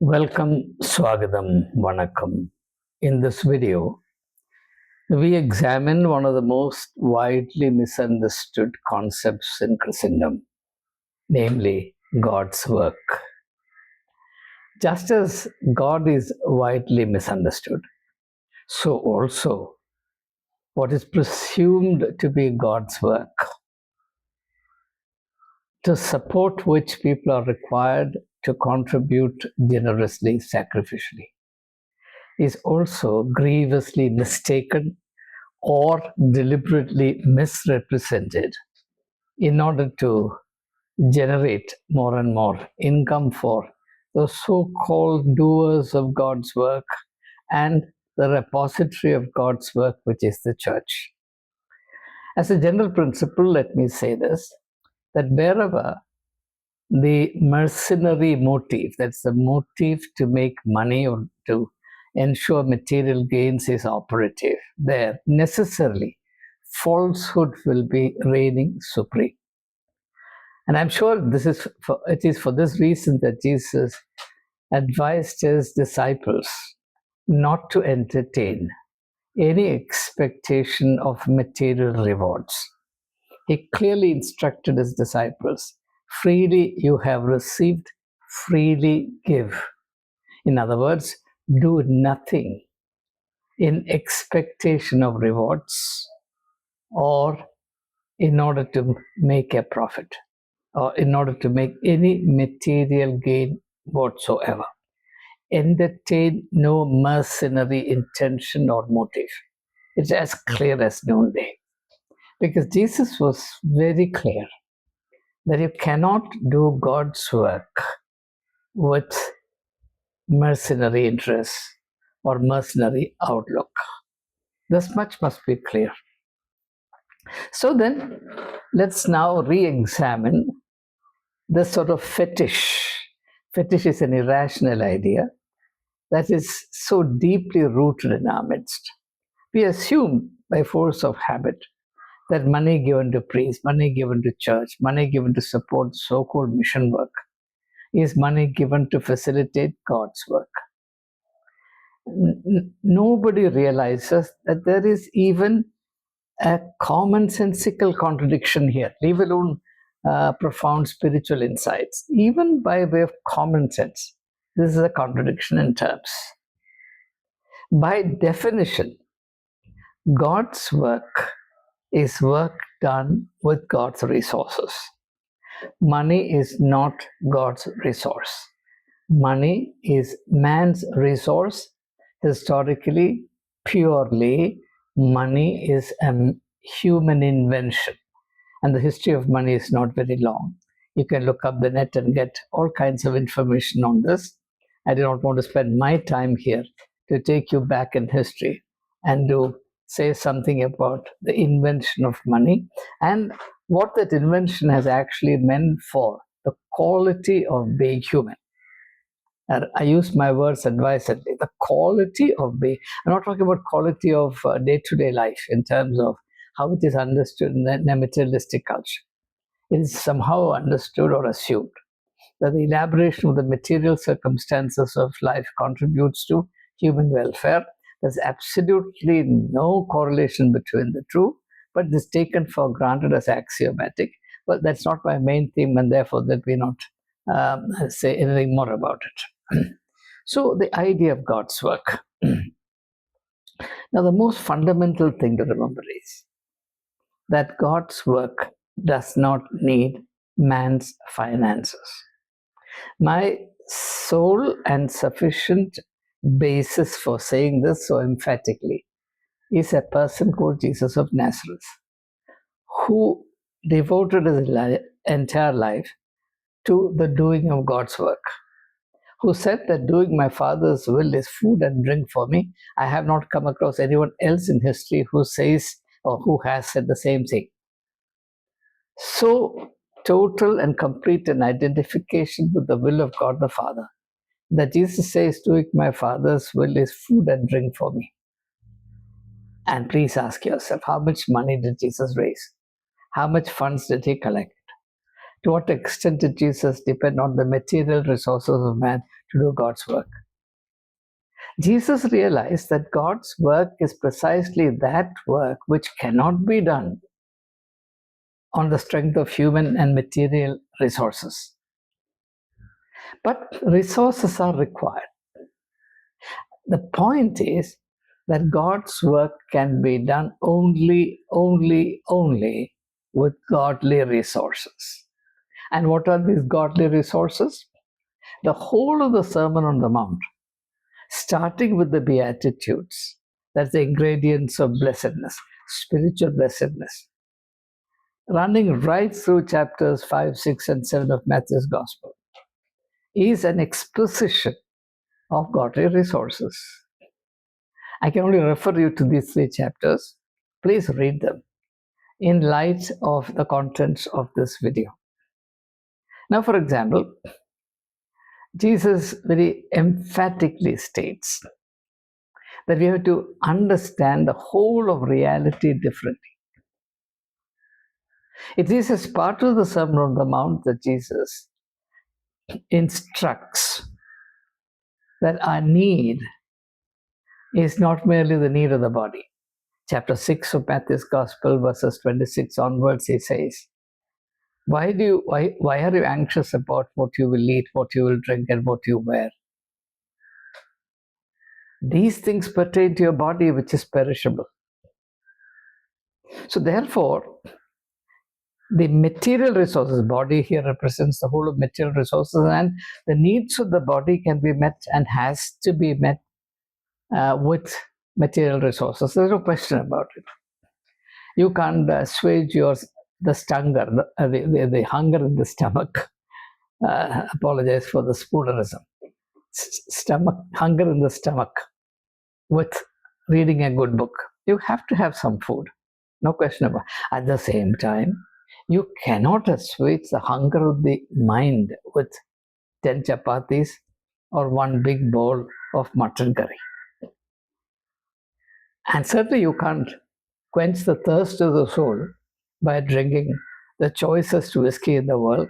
Welcome, Swagatham, Vanakkam. In this video, we examine one of the most widely misunderstood concepts in Christendom, namely God's work. Just as God is widely misunderstood, so also what is presumed to be God's work, to support which people are required to contribute generously, sacrificially, is also grievously mistaken or deliberately misrepresented in order to generate more and more income for the so-called doers of God's work and the repository of God's work, which is the church. As a general principle, let me say this, that wherever the mercenary motive, that's the motive to make money or to ensure material gains, is operative, there necessarily falsehood will be reigning supreme. And I'm sure it is for this reason that Jesus advised his disciples not to entertain any expectation of material rewards. He clearly instructed his disciples, freely you have received, freely give. In other words, do nothing in expectation of rewards or in order to make a profit or in order to make any material gain whatsoever. Entertain no mercenary intention or motive. It's as clear as noonday. Because Jesus was very clear that you cannot do God's work with mercenary interests or mercenary outlook. This much must be clear. So then, let's now re-examine this sort of fetish. Fetish is an irrational idea that is so deeply rooted in our midst. We assume by force of habit that money given to priests, money given to church, money given to support so-called mission work is money given to facilitate God's work. Nobody realizes that there is even a commonsensical contradiction here, leave alone profound spiritual insights. Even by way of common sense, this is a contradiction in terms. By definition, God's work is work done with God's resources. Money is not God's resource. Money is man's resource. Historically, purely, money is a human invention. And the history of money is not very long. You can look up the net and get all kinds of information on this. I do not want to spend my time here to take you back in history and to say something about the invention of money and what that invention has actually meant for the quality of being human. And I use my words advisedly. The quality of being, I'm not talking about quality of day-to-day life in terms of how it is understood in a materialistic culture. It is somehow understood or assumed that the elaboration of the material circumstances of life contributes to human welfare. There's absolutely no correlation between the two, but it is taken for granted as axiomatic. But that's not my main theme, and therefore let me not say anything more about it. So the idea of God's work. Now, the most fundamental thing to remember is that God's work does not need man's finances. My sole and sufficient basis for saying this so emphatically is a person called Jesus of Nazareth, who devoted his entire life to the doing of God's work, who said that doing my Father's will is food and drink for me. I have not come across anyone else in history who says or who has said the same thing. So total and complete an identification with the will of God the Father, that Jesus says doing my Father's will is food and drink for me. And please ask yourself, how much money did Jesus raise? How much funds did he collect? To what extent did Jesus depend on the material resources of man to do God's work. Jesus realized that God's work is precisely that work which cannot be done on the strength of human and material resources. But resources are required. The point is that God's work can be done only with godly resources. And what are these godly resources? The whole of the Sermon on the Mount, starting with the Beatitudes, that's the ingredients of blessedness, spiritual blessedness, running right through chapters 5, 6, and 7 of Matthew's Gospel, is an exposition of godly resources. I can only refer you to these 3 chapters. Please read them in light of the contents of this video. Now, for example, Jesus very emphatically states that we have to understand the whole of reality differently. It is as part of the Sermon on the Mount that Jesus instructs that our need is not merely the need of the body. Chapter 6 of Matthew's Gospel, verses 26 onwards, he says, why are you anxious about what you will eat, what you will drink, and what you wear? These things pertain to your body, which is perishable. So therefore, the material resources, body here represents the whole of material resources, and the needs of the body can be met and has to be met with material resources. There's no question about it. You can't assuage the hunger in the stomach. Apologize for the spoonerism. Hunger in the stomach with reading a good book. You have to have some food. No question about it. At the same time, you cannot assuage the hunger of the mind with 10 chapatis or one big bowl of mutton curry. And certainly you can't quench the thirst of the soul by drinking the choicest whiskey in the world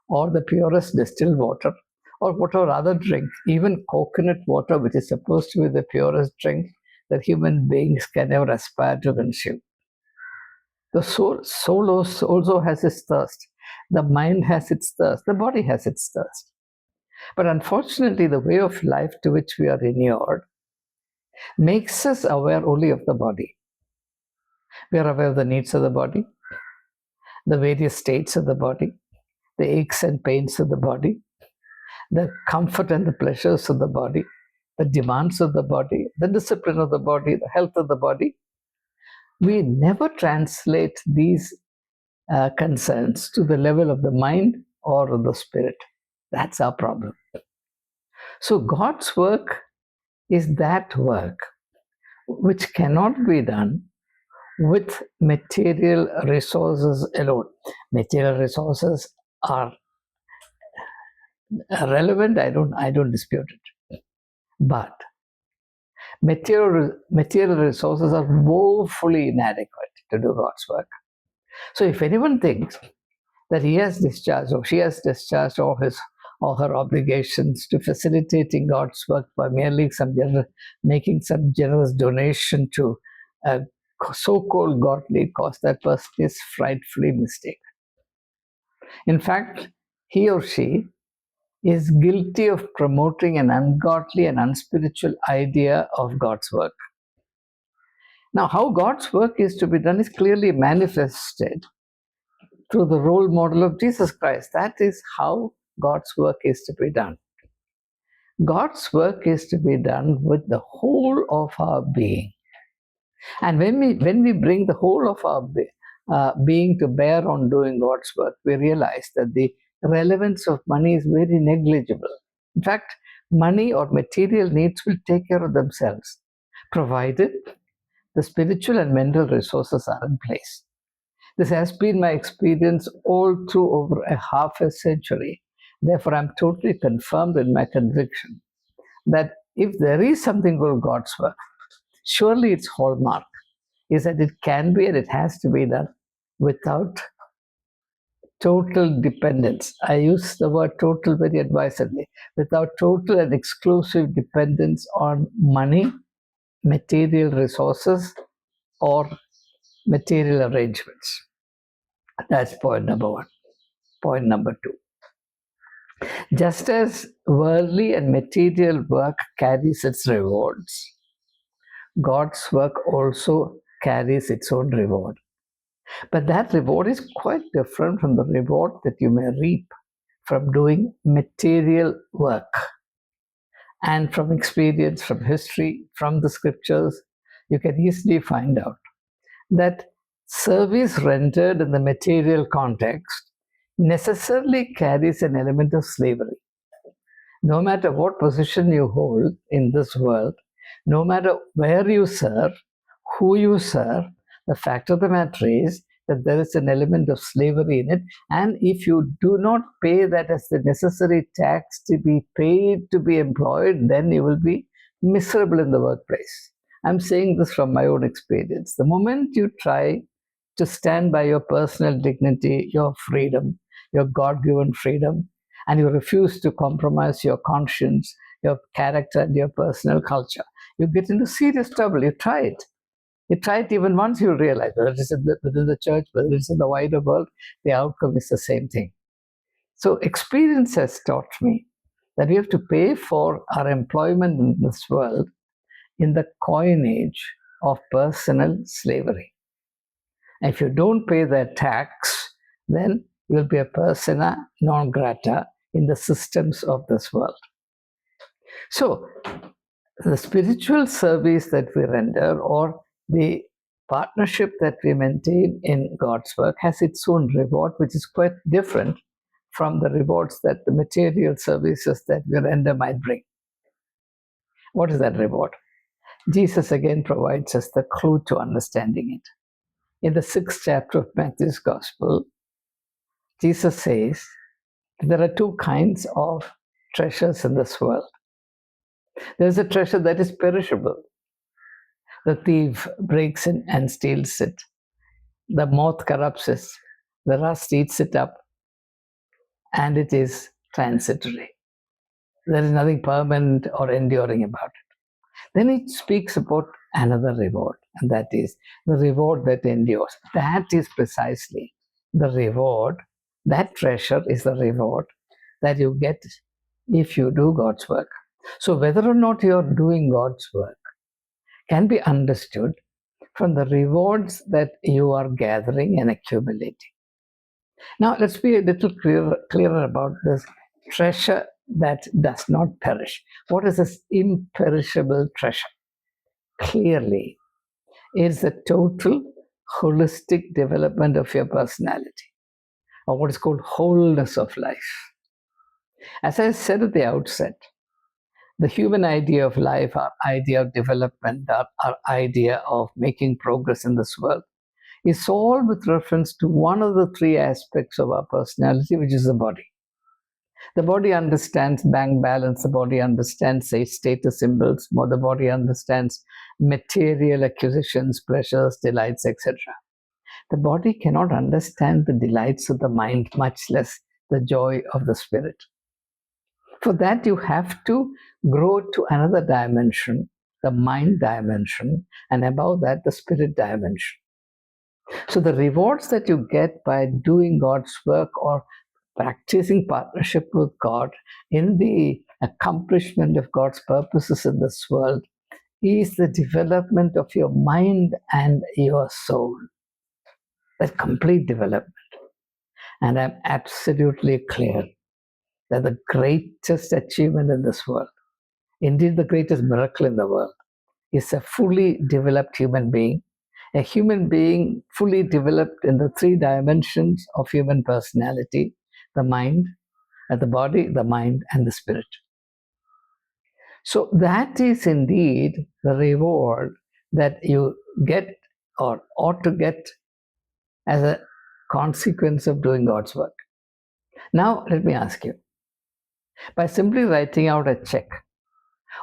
or the purest distilled water or whatever other drink, even coconut water, which is supposed to be the purest drink that human beings can ever aspire to consume. The soul also has its thirst. The mind has its thirst. The body has its thirst. But unfortunately, the way of life to which we are inured makes us aware only of the body. We are aware of the needs of the body, the various states of the body, the aches and pains of the body, the comfort and the pleasures of the body, the demands of the body, the discipline of the body, the health of the body. We never translate these concerns to the level of the mind or of the spirit. That's our problem. So God's work is that work which cannot be done with material resources alone. Material resources are relevant. I don't dispute it. But material resources are woefully inadequate to do God's work. So if anyone thinks that he has discharged or she has discharged all his or her obligations to facilitating God's work by merely making some generous donation to a so-called godly cause, that person is frightfully mistaken. In fact, he or she is guilty of promoting an ungodly and unspiritual idea of God's work. Now, how God's work is to be done is clearly manifested through the role model of Jesus Christ. That is how God's work is to be done. God's work is to be done with the whole of our being. And when we bring the whole of our being to bear on doing God's work, we realize that the relevance of money is very negligible. In fact, money or material needs will take care of themselves, provided the spiritual and mental resources are in place. This has been my experience all through over a half a century. Therefore, I'm totally confirmed in my conviction that if there is something called God's work, surely its hallmark is that it can be and it has to be done without total dependence. I use the word total very advisedly. Without total and exclusive dependence on money, material resources, or material arrangements. That's point number one. Point number two. Just as worldly and material work carries its rewards, God's work also carries its own reward. But that reward is quite different from the reward that you may reap from doing material work. And from experience, from history, from the scriptures, you can easily find out that service rendered in the material context necessarily carries an element of slavery. No matter what position you hold in this world, no matter where you serve, who you serve, the fact of the matter is that there is an element of slavery in it. And if you do not pay that as the necessary tax to be paid to be employed, then you will be miserable in the workplace. I'm saying this from my own experience. The moment you try to stand by your personal dignity, your freedom, your God given freedom, and you refuse to compromise your conscience, your character, and your personal culture, you get into serious trouble. You try it. You try it even once, you realize whether it's within the church, whether it's in the wider world, the outcome is the same thing. So experience has taught me that we have to pay for our employment in this world in the coinage of personal slavery. And if you don't pay that tax, then you'll be a persona non grata in the systems of this world. So the spiritual service that we render, or the partnership that we maintain in God's work, has its own reward, which is quite different from the rewards that the material services that we render might bring. What is that reward? Jesus again provides us the clue to understanding it. In the 6th chapter of Matthew's Gospel, Jesus says there are two kinds of treasures in this world. There's a treasure that is perishable. The thief breaks in and steals it. The moth corrupts it. The rust eats it up. And it is transitory. There is nothing permanent or enduring about it. Then it speaks about another reward, and that is the reward that endures. That is precisely the reward. That treasure is the reward that you get if you do God's work. So whether or not you're doing God's work can be understood from the rewards that you are gathering and accumulating. Now, let's be a little clearer about this treasure that does not perish. What is this imperishable treasure? Clearly, it's the total holistic development of your personality, or what is called wholeness of life. As I said at the outset, the human idea of life, our idea of development, our idea of making progress in this world, is all with reference to one of the three aspects of our personality, which is the body. The body understands bank balance, the body understands, say, status symbols, the body understands material acquisitions, pleasures, delights, etc. The body cannot understand the delights of the mind, much less the joy of the spirit. For that, you have to grow to another dimension, the mind dimension, and above that, the spirit dimension. So the rewards that you get by doing God's work or practicing partnership with God in the accomplishment of God's purposes in this world is the development of your mind and your soul. That complete development. And I'm absolutely clear that the greatest achievement in this world, indeed the greatest miracle in the world, is a fully developed human being. A human being fully developed in the three dimensions of human personality: the mind, the body, the mind, and the spirit. So that is indeed the reward that you get or ought to get as a consequence of doing God's work. Now, let me ask you, by simply writing out a check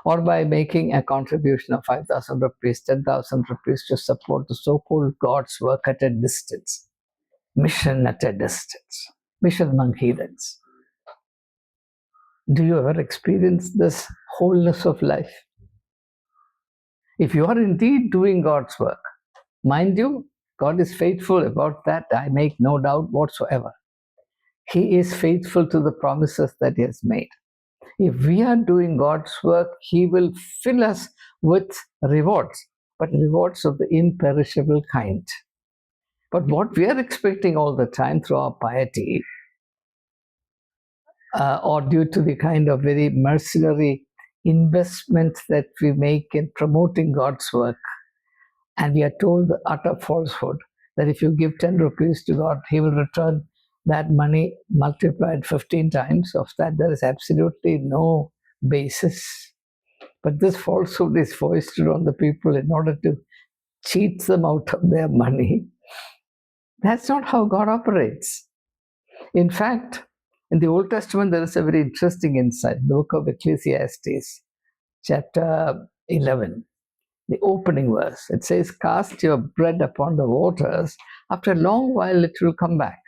or by making a contribution of 5,000 rupees, 10,000 rupees to support the so-called God's work at a distance, mission at a distance, mission among heathens. Do you ever experience this wholeness of life? If you are indeed doing God's work, mind you, God is faithful about that, I make no doubt whatsoever. He is faithful to the promises that He has made. If we are doing God's work, He will fill us with rewards, but rewards of the imperishable kind. But what we are expecting all the time through our piety, or due to the kind of very mercenary investment that we make in promoting God's work, and we are told the utter falsehood that if you give 10 rupees to God, He will return that money multiplied 15 times. Of that, there is absolutely no basis. But this falsehood is foisted on the people in order to cheat them out of their money. That's not how God operates. In fact, in the Old Testament, there is a very interesting insight. The book of Ecclesiastes, chapter 11, the opening verse. It says, "Cast your bread upon the waters. After a long while, it will come back."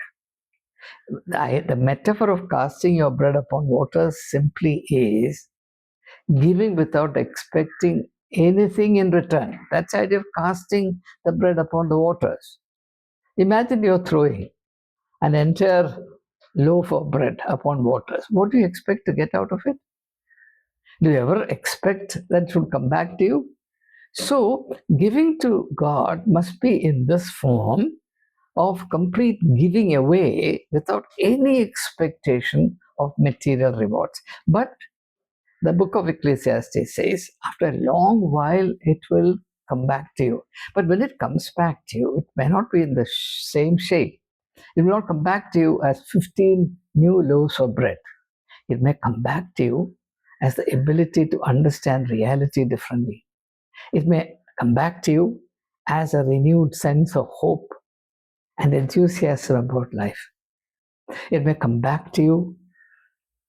The metaphor of casting your bread upon waters simply is giving without expecting anything in return. That's the idea of casting the bread upon the waters. Imagine you're throwing an entire loaf of bread upon waters. What do you expect to get out of it? Do you ever expect that it will come back to you? So, giving to God must be in this form of complete giving away without any expectation of material rewards. But the book of Ecclesiastes says, after a long while, it will come back to you. But when it comes back to you, it may not be in the same shape. It will not come back to you as 15 new loaves of bread. It may come back to you as the ability to understand reality differently. It may come back to you as a renewed sense of hope and enthusiasm about life. It may come back to you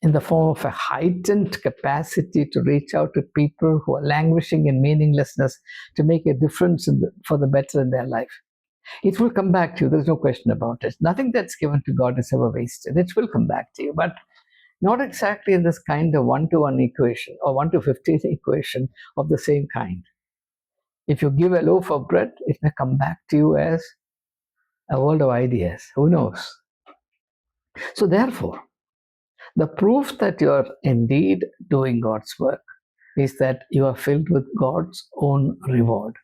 in the form of a heightened capacity to reach out to people who are languishing in meaninglessness to make a difference for the better in their life. It will come back to you. There's no question about it. Nothing that's given to God is ever wasted. It will come back to you, but not exactly in this kind of 1-to-1 equation or 1-to-50 equation of the same kind. If you give a loaf of bread, it may come back to you as a world of ideas. Who knows? So therefore, the proof that you are indeed doing God's work is that you are filled with God's own reward,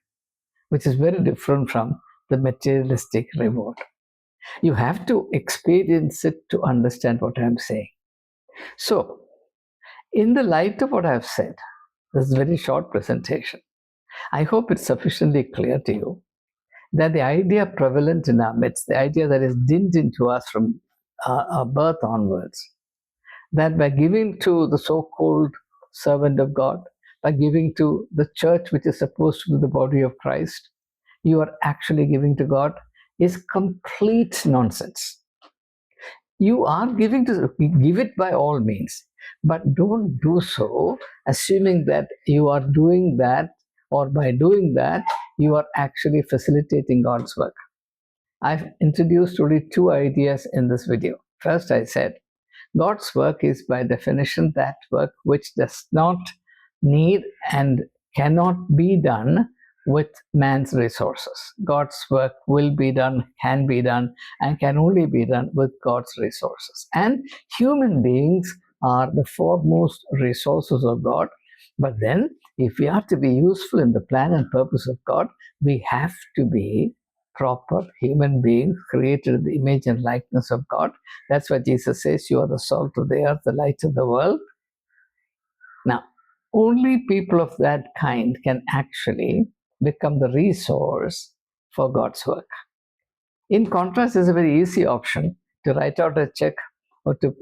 which is very different from the materialistic reward. You have to experience it to understand what I'm saying. So, in the light of what I've said, this is a very short presentation. I hope it's sufficiently clear to you that the idea prevalent in our midst, the idea that is dinned into us from our birth onwards, that by giving to the so-called servant of God, by giving to the church, which is supposed to be the body of Christ, you are actually giving to God, is complete nonsense. You are giving to give it by all means, but don't do so assuming that you are doing that, or by doing that you are actually facilitating God's work. I've introduced only two ideas in this video. First, I said God's work is by definition that work which does not need and cannot be done with man's resources. God's work will be done, can be done, and can only be done with God's resources. And human beings are the foremost resources of God. But then, if we are to be useful in the plan and purpose of God, we have to be proper human beings created in the image and likeness of God. That's why Jesus says, you are the salt of the earth, the light of the world. Now, only people of that kind can actually become the resource for God's work. In contrast, it's a very easy option to write out a check or to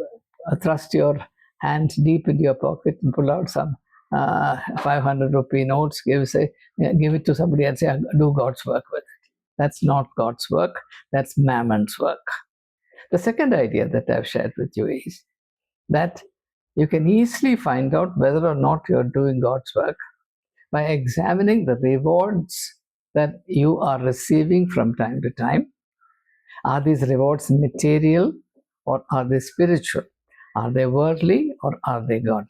thrust your hand deep into your pocket and pull out some 500 rupee notes, give it to somebody and say, do God's work with it. That's not God's work, that's Mammon's work. The second idea that I've shared with you is that you can easily find out whether or not you're doing God's work by examining the rewards that you are receiving from time to time. Are these rewards material or are they spiritual? Are they worldly or are they godly?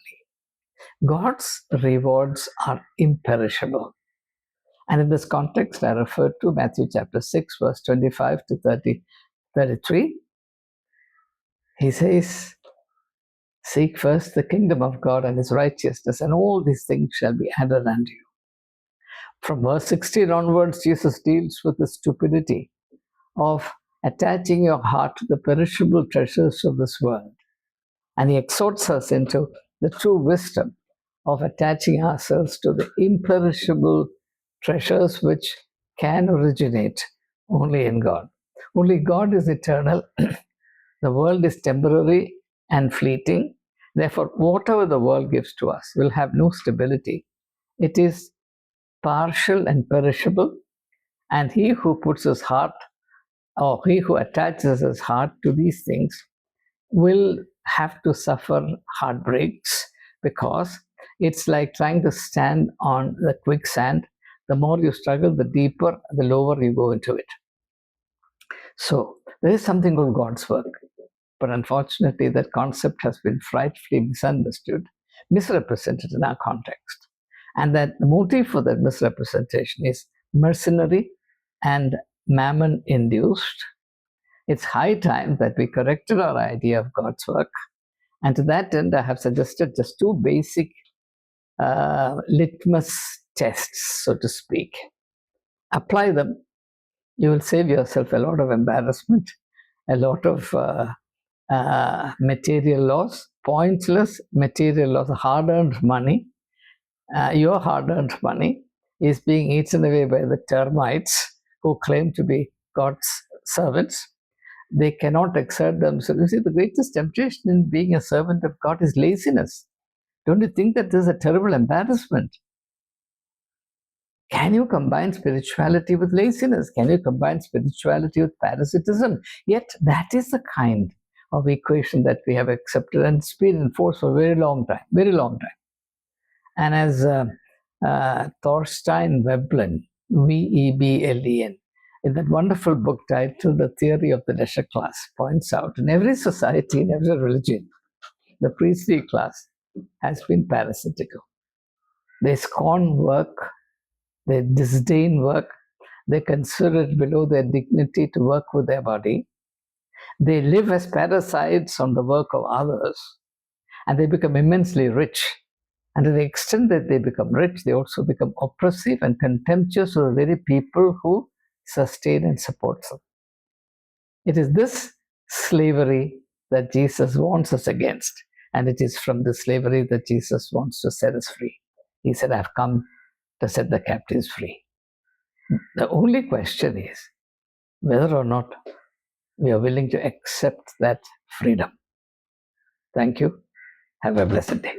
God's rewards are imperishable. And in this context, I refer to Matthew chapter 6, verse 25 to 33. He says, "Seek first the kingdom of God and his righteousness, and all these things shall be added unto you." From verse 16 onwards, Jesus deals with the stupidity of attaching your heart to the perishable treasures of this world. And he exhorts us into the true wisdom of attaching ourselves to the imperishable treasures which can originate only in God. Only God is eternal. The world is temporary and fleeting. Therefore, whatever the world gives to us will have no stability. It is partial and perishable. And he who puts his heart, or he who attaches his heart to these things, will have to suffer heartbreaks, because it's like trying to stand on the quicksand. The more you struggle, the deeper, the lower you go into it. So there is something called God's work. But unfortunately, that concept has been frightfully misunderstood, misrepresented in our context. And that the motive for that misrepresentation is mercenary and mammon induced. It's high time that we corrected our idea of God's work. And to that end, I have suggested just two basic litmus tests, so to speak. Apply them. You will save yourself a lot of embarrassment, a lot of material loss, pointless material loss, hard-earned money. Your hard-earned money is being eaten away by the termites who claim to be God's servants. They cannot exert themselves. You see, the greatest temptation in being a servant of God is laziness. Don't you think that this is a terrible embarrassment? Can you combine spirituality with laziness? Can you combine spirituality with parasitism? Yet that is the kind of equation that we have accepted and it's been in force for a very long time, very long time. And as Thorstein Veblen, Veblen, in that wonderful book titled The Theory of the Leisure Class, points out, in every society, in every religion, the priestly class has been parasitical. They scorn work, they disdain work, they consider it below their dignity to work with their body. They live as parasites on the work of others, and they become immensely rich. And to the extent that they become rich, they also become oppressive and contemptuous of the very people who sustain and support them. It is this slavery that Jesus warns us against, and it is from this slavery that Jesus wants to set us free. He said, "I've come to set the captives free." The only question is whether or not we are willing to accept that freedom. Thank you. Have a blessed day.